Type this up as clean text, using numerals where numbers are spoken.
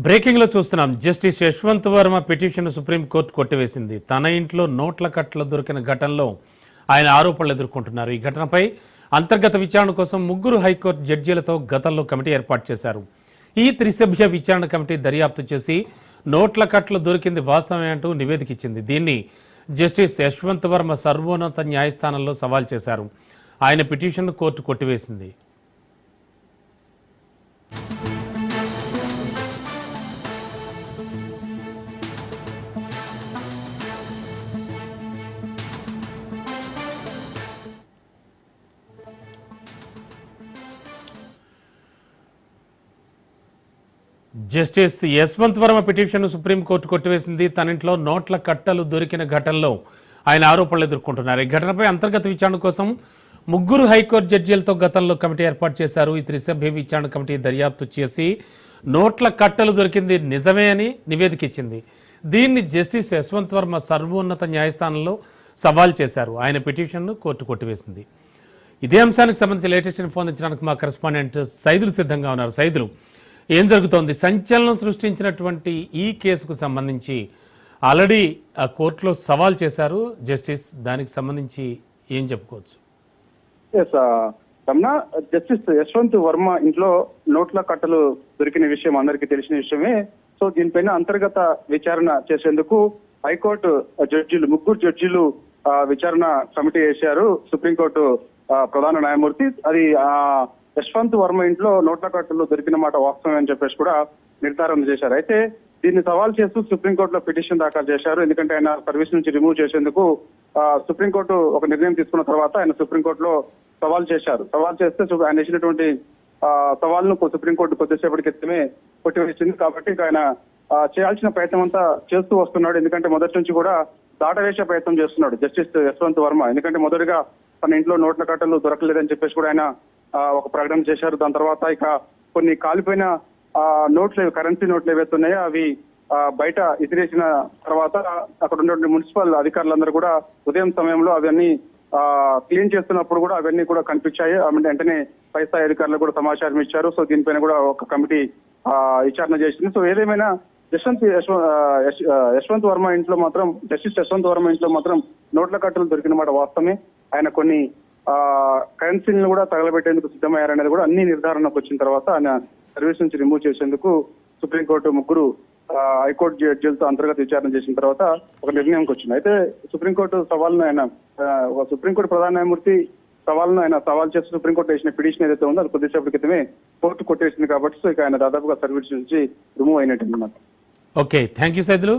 Breaking లో చూస్తున్నాం. Justice Yashwant Varma petition supreme court కొట్టివేసింది. తన ఇంట్లో నోట్ల కట్టలు దొరికిన ఘటనలో ఆయన ఆరోపణలు ఎదుర్కొంటున్నారు. ఈ ఘటనపై అంతర్గత విచారణ కోసం 3 హైకోర్టు జడ్జీలతో గతంలో కమిటీ ఏర్పాటు చేశారు. ఈ త్రిసభ్య విచారణ కమిటీ దర్యాప్తు చేసి నోట్ల కట్టలు దొరికింది వాస్తవమే అంటూ నివేదిక ఇచ్చింది. దీన్ని జస్టిస్ యశ్వంత్ వర్మ సర్వోన్నత న్యాయస్థానంలో సవాల్ చేశారు. ఆయన పిటిషన్ను కోర్టు కొట్టివేసింది. జస్టిస్ యశ్వంత్ వర్మ పిటిషన్ను సుప్రీంకోర్టు కొట్టివేసింది. తన ఇంట్లో నోట్ల కట్టలు దొరికిన ఘటనలో ఆయన ఆరోపణలు ఎదుర్కొంటున్నారు. ఈ ఘటనపై అంతర్గత విచారణ కోసం 3 హైకోర్టు జడ్జీలతో గతంలో కమిటీ ఏర్పాటు చేశారు. ఈ త్రిసభ్య విచారణ కమిటీ దర్యాప్తు చేసి నోట్ల కట్టలు దొరికింది నిజమే అని నివేదిక ఇచ్చింది. దీన్ని జస్టిస్ యశ్వంత్ వర్మ సర్వోన్నత న్యాయస్థానంలో సవాల్ చేశారు. ఆయన పిటిషన్ను కోర్టు కొట్టివేసింది. ఇదే అంశానికి సంబంధించి లేటెస్ట్ ఇన్ఫోన్ ఇచ్చడానికి మా కరెస్పాండెంట్ సైదులు సిద్ధంగా ఉన్నారు. సైదులు, ఏం జరుగుతోంది? సంచలనం సృష్టించినటువంటి ఈ కేసుకు సంబంధించి ఆల్రెడీ ఆ కోర్టులో సవాల్ చేశారు జస్టిస్. దానికి సంబంధించి ఏం చెప్పుకోవచ్చు? జస్టిస్ యశ్వంత్ వర్మ ఇంట్లో నోట్ల కట్టలు దొరికిన విషయం అందరికీ తెలిసిన విషయమే. సో దీనిపైన అంతర్గత విచారణ చేసేందుకు హైకోర్టు జడ్జీలు 3 జడ్జీలు విచారణ కమిటీ వేశారు. సుప్రీంకోర్టు ప్రధాన న్యాయమూర్తి అది యశ్వంత్ వర్మ ఇంట్లో నోట్ల కట్టలు దొరికిన మాట వాస్తవమే అని చెప్పేసి కూడా నిర్ధారణ చేశారు. అయితే దీన్ని సవాల్ చేస్తూ సుప్రీంకోర్టులో పిటిషన్ దాఖలు చేశారు. ఎందుకంటే ఆయన సర్వీస్ నుంచి రిమూవ్ చేసేందుకు సుప్రీంకోర్టు ఒక నిర్ణయం తీసుకున్న తర్వాత ఆయన సుప్రీంకోర్టులో సవాల్ చేశారు. సవాల్ చేస్తే ఆయన ఇచ్చినటువంటి సవాల్ను సుప్రీంకోర్టు కొద్దిసేపటి క్రితమే కొట్టివేసింది. కాబట్టి ఆయన చేయాల్సిన ప్రయత్నం అంతా చేస్తూ వస్తున్నాడు. ఎందుకంటే మొదటి నుంచి కూడా దాటవేసే ప్రయత్నం చేస్తున్నాడు జస్టిస్ యశ్వంత్ వర్మ. ఎందుకంటే మొదటిగా తన ఇంట్లో నోట్ల కట్టలు దొరకలేదని చెప్పేసి కూడా ఆయన ఒక ప్రకటన చేశారు. దాని తర్వాత ఇక కొన్ని కాలిపోయిన నోట్లు, కరెన్సీ నోట్లు ఏవైతే ఉన్నాయో అవి బయట ఇసిరేసిన తర్వాత అక్కడ ఉన్నటువంటి మున్సిపల్ అధికారులందరూ కూడా ఉదయం సమయంలో అవన్నీ క్లీన్ చేస్తున్నప్పుడు కూడా అవన్నీ కూడా కనిపించాయి. వెంటనే పై స్థాయి అధికారులు కూడా సమాచారం ఇచ్చారు. సో దీనిపైన కూడా ఒక కమిటీ విచారణ చేసింది. సో ఏదేమైనా యశ్వంత్ వర్మ ఇంట్లో మాత్రం జస్టిస్ యశ్వంత్ వర్మ ఇంట్లో మాత్రం నోట్ల కట్టలు దొరికిన మాట వాస్తవమే. ఆయన కొన్ని కరెన్సీలను కూడా తగలబెట్టేందుకు సిద్ధమయ్యారనేది కూడా అన్ని నిర్ధారణకు వచ్చిన తర్వాత ఆయన సర్వీస్ నుంచి రిమూవ్ చేసేందుకు సుప్రీంకోర్టు 3 హైకోర్టు జడ్జీలతో అంతర్గత విచారణ చేసిన తర్వాత ఒక నిర్ణయంకి వచ్చింది. అయితే సుప్రీంకోర్టు సవాల్ను ఆయన సుప్రీంకోర్టు ప్రధాన న్యాయమూర్తి సవాల్ను ఆయన సవాల్ చేస్తూ సుప్రీంకోర్టు వేసిన పిటిషన్ ఏదైతే ఉందో అది కొద్దిసేపటి క్రితమే కోర్టు కొట్టేసింది. కాబట్టి సో ఇక ఆయన దాదాపుగా సర్వీస్ నుంచి రిమూవ్ అయినట్టు అన్నమాట. Okay, thank you Saidulu.